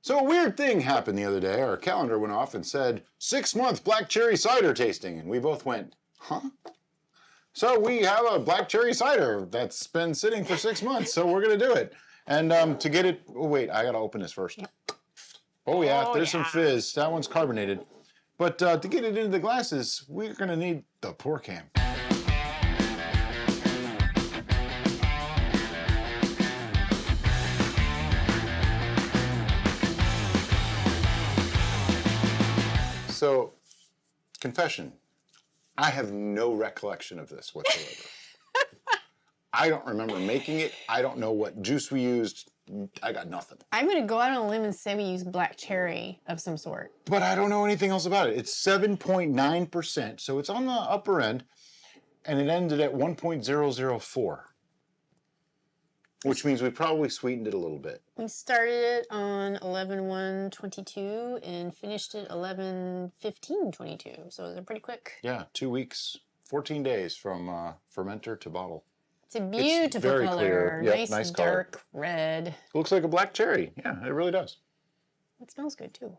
So a weird thing happened the other day. Our calendar went off and said 6-month Black Cherry Cider tasting, and we both went, huh? So we have a Black Cherry Cider that's been sitting for 6 months, so we're gonna do it. And to get it, oh wait, I gotta open this first. Oh yeah, there's some fizz. That one's carbonated. But to get it into the glasses, we're gonna need the pour cam. So, confession, I have no recollection of this whatsoever. I don't remember making it. I don't know what juice we used. I got nothing. I'm going to go out on a limb and say we use black cherry of some sort. But I don't know anything else about it. It's 7.9%, so it's on the upper end, and it ended at 1.004. Which means we probably sweetened it a little bit. We started it on 11/1/22 and finished it 11/15/22. So it was pretty quick. Yeah, 2 weeks, 14 days from fermenter to bottle. It's a beautiful very color. clear. Yep, nice dark color. red. It looks like a black cherry. Yeah, it really does. It smells good too.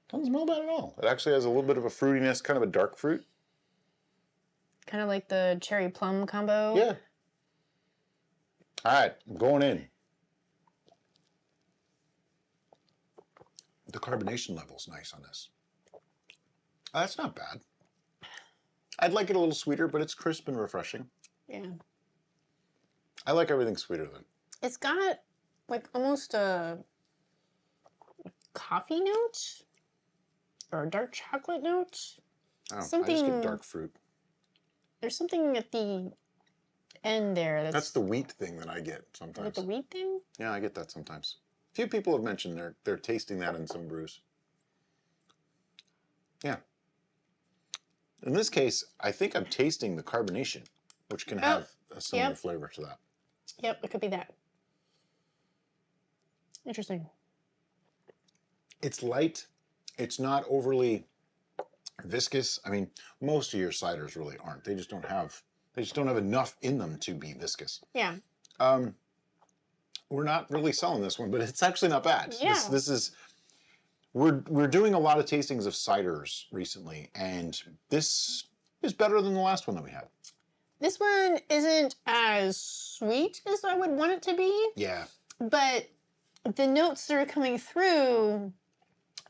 Doesn't smell bad at all. It actually has a little bit of a fruitiness, kind of a dark fruit. Kind of like the cherry plum combo. Yeah. All right, I'm going in. The carbonation level's nice on this. That's not bad. I'd like it a little sweeter, but it's crisp and refreshing. Yeah. I like everything sweeter than. It's got like almost a coffee note or a dark chocolate note. Oh, I just get dark fruit. There's something at the end there. That's the wheat thing that I get sometimes. With the wheat thing? Yeah, I get that sometimes. A few people have mentioned they're tasting that in some brews. Yeah. In this case, I think I'm tasting the carbonation, which can have a similar flavor to that. Yep, it could be that. Interesting. It's light. It's not overly viscous. I mean, most of your ciders really aren't. They just don't have enough in them to be viscous. Yeah. We're not really selling this one, but it's actually not bad. Yeah. This is we're doing a lot of tastings of ciders recently, and this is better than the last one that we had. This one isn't as sweet as I would want it to be. Yeah. But the notes that are coming through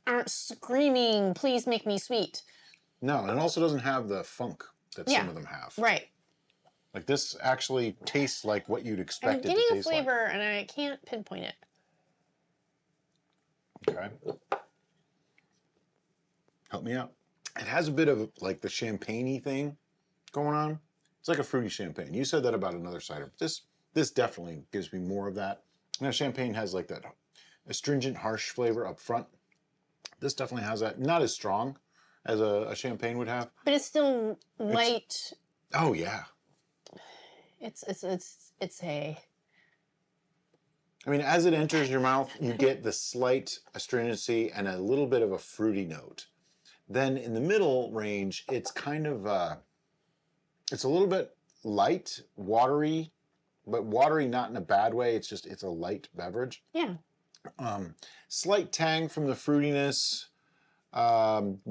aren't screaming, please make me sweet. No, and it also doesn't have the funk that some of them have. Right. Like this actually tastes like what you'd expect it to taste like. I'm getting a flavor and I can't pinpoint it. Okay. Help me out. It has a bit of like the champagne-y thing going on. It's like a fruity champagne. You said that about another cider. This definitely gives me more of that. Now champagne has like that astringent, harsh flavor up front. This definitely has that. Not as strong as a champagne would have. But it's still light. Oh yeah. It's a. I mean, as it enters your mouth, you get the slight astringency and a little bit of a fruity note. Then in the middle range, it's kind of it's a little bit light, watery, but watery not in a bad way. It's a light beverage. Yeah. Slight tang from the fruitiness,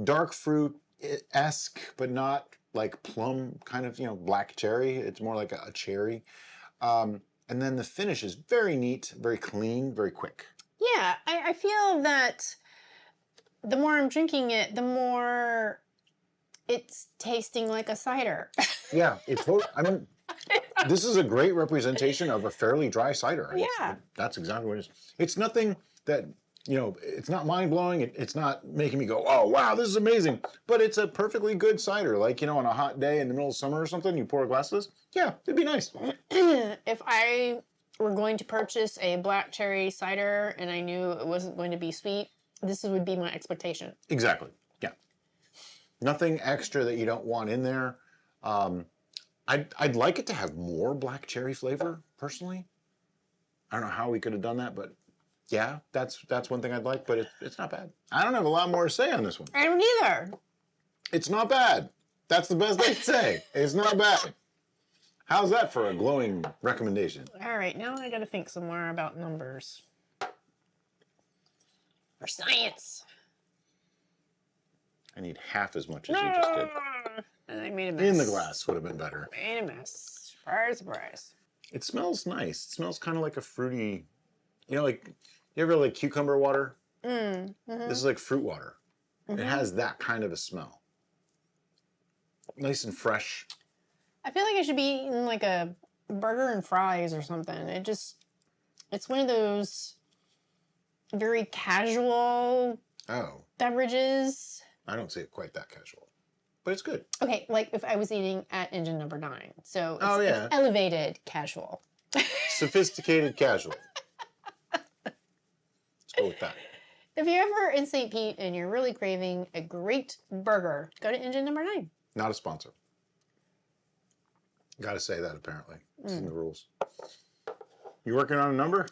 dark fruit-esque, but not like plum kind of, black cherry. It's more like a cherry. And then the finish is very neat, very clean, very quick. Yeah, I feel that the more I'm drinking it, the more it's tasting like a cider. Yeah, this is a great representation of a fairly dry cider. Yeah. That's exactly what it is. It's nothing that, it's not mind-blowing. It's not making me go, oh, wow, this is amazing. But it's a perfectly good cider. Like, on a hot day in the middle of summer or something, you pour a glass of this. Yeah, it'd be nice. If I were going to purchase a black cherry cider and I knew it wasn't going to be sweet, this would be my expectation. Exactly. Yeah. Nothing extra that you don't want in there. I'd like it to have more black cherry flavor, personally. I don't know how we could have done that, but yeah, that's one thing I'd like, but it's not bad. I don't have a lot more to say on this one. I don't either. It's not bad. That's the best I can say. It's not bad. How's that for a glowing recommendation? All right, now I got to think some more about numbers. For science. I need half as much as you just did. And I made a mess. In the glass would have been better. Made a mess. Surprise, surprise. It smells nice. It smells kind of like a fruity, you know, like, you ever like cucumber water? This is like fruit water. It has that kind of a smell. Nice and fresh. I feel like I should be eating like a burger and fries or something. It's one of those very casual beverages. I don't see it quite that casual, but it's good. Okay, like if I was eating at engine number 9. So it's, yeah. it's elevated casual. Sophisticated casual. Let's go with that. If you're ever in St. Pete and you're really craving a great burger, go to engine number 9. Not a sponsor. Got to say that apparently. It's in the rules. You working on a number?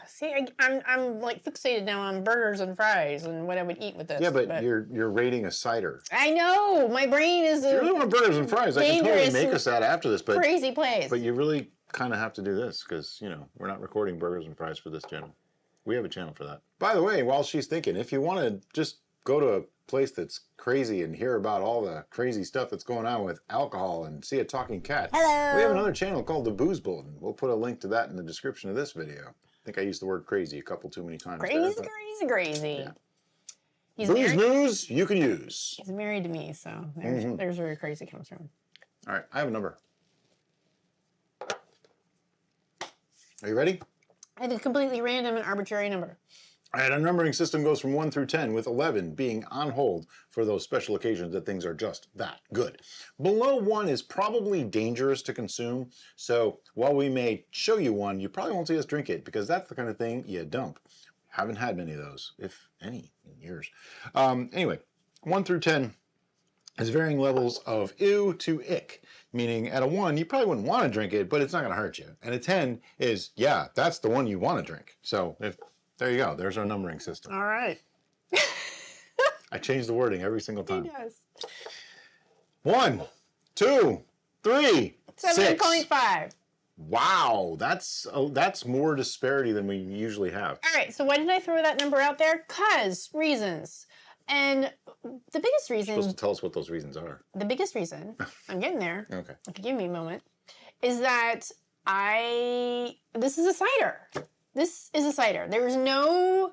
See, I'm like fixated now on burgers and fries and what I would eat with this. Yeah, but you're rating a cider. I know my brain is If you really want burgers and fries, I can totally make us that after this. But crazy place. But you really kind of have to do this because we're not recording burgers and fries for this channel. We have a channel for that. By the way, while she's thinking, if you want to just go to a place that's crazy and hear about all the crazy stuff that's going on with alcohol and see a talking cat, Hello. We have another channel called The Booze Bulletin. We'll put a link to that in the description of this video. I think I used the word crazy a couple too many times. Crazy. Yeah. He's Booze married. news you can use. He's married to me, so there's where crazy comes from. All right, I have a number. Are you ready? I have a completely random and arbitrary number. All right, our numbering system goes from 1 through 10, with 11 being on hold for those special occasions that things are just that good. Below 1 is probably dangerous to consume, so while we may show you one, you probably won't see us drink it, because that's the kind of thing you dump. Haven't had many of those, if any, in years. Anyway, 1 through 10 has varying levels of ew to ick, meaning at a 1, you probably wouldn't want to drink it, but it's not going to hurt you. And a 10 is, yeah, that's the one you want to drink. So there you go. There's our numbering system. All right. I change the wording every single time. He does. 1, 2, 3, 6. 7.5. Wow, that's more disparity than we usually have. All right, so why did I throw that number out there? 'Cause reasons. And the biggest reason... You're supposed to tell us what those reasons are. The biggest reason, I'm getting there. Okay. If you give me a moment, is that this is a cider. This is a cider. There is no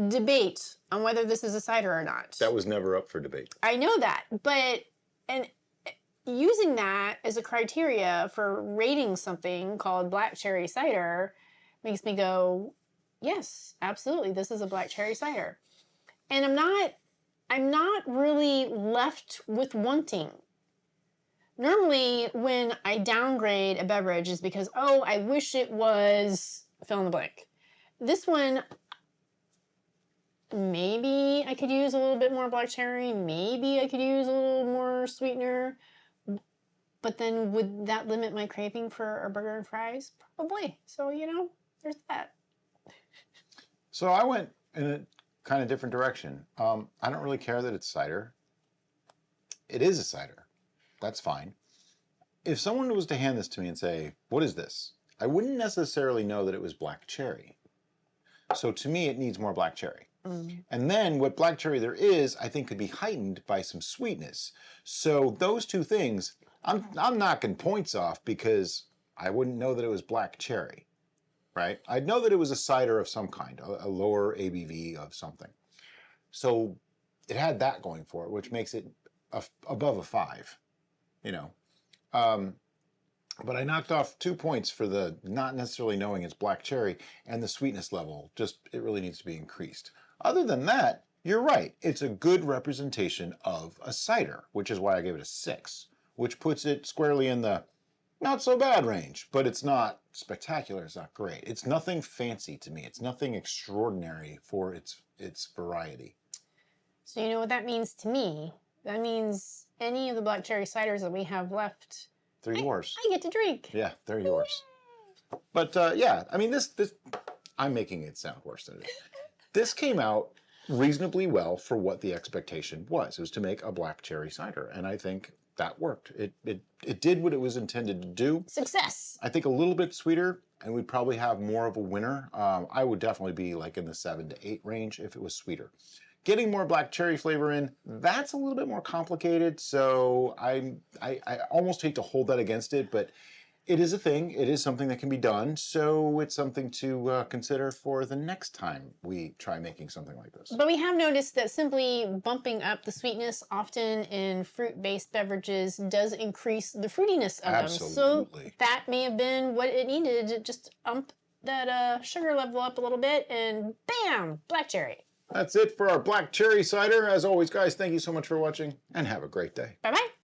debate on whether this is a cider or not. That was never up for debate. I know that, but using that as a criteria for rating something called Black Cherry Cider makes me go, yes, absolutely, this is a Black Cherry Cider. And I'm not really left with wanting. Normally, when I downgrade a beverage is because, oh, I wish it was fill in the blank. This one, maybe I could use a little bit more black cherry. Maybe I could use a little more sweetener. But then would that limit my craving for a burger and fries? Probably. So, there's that. So I went in a kind of different direction. I don't really care that it's cider. It is a cider. That's fine. If someone was to hand this to me and say, what is this? I wouldn't necessarily know that it was black cherry. So to me, it needs more black cherry. And then what black cherry there is, I think could be heightened by some sweetness. So those two things, I'm knocking points off because I wouldn't know that it was black cherry, right? I'd know that it was a cider of some kind, a lower ABV of something. So it had that going for it, which makes it above a 5, But I knocked off 2 points for the not necessarily knowing it's black cherry, and the sweetness level, it really needs to be increased. Other than that, you're right. It's a good representation of a cider, which is why I gave it a 6, which puts it squarely in the not so bad range, but it's not spectacular. It's not great. It's nothing fancy to me. It's nothing extraordinary for its variety. So you know what that means to me? That means any of the black cherry ciders that we have left, They're yours. I get to drink. Yeah, they're yours. But yeah, I mean, this I'm making it sound worse than it is. This came out reasonably well for what the expectation was. It was to make a black cherry cider, and I think that worked. It did what it was intended to do. Success. I think a little bit sweeter and we'd probably have more of a winner. I would definitely be like in the 7 to 8 range if it was sweeter. Getting more black cherry flavor in, that's a little bit more complicated, so I almost hate to hold that against it, but it is a thing. It is something that can be done, so it's something to consider for the next time we try making something like this. But we have noticed that simply bumping up the sweetness often in fruit-based beverages does increase the fruitiness of Absolutely. them. So that may have been what it needed to just ump that sugar level up a little bit, and bam, black cherry. That's it for our black cherry cider. As always, guys, thank you so much for watching, and have a great day. Bye-bye.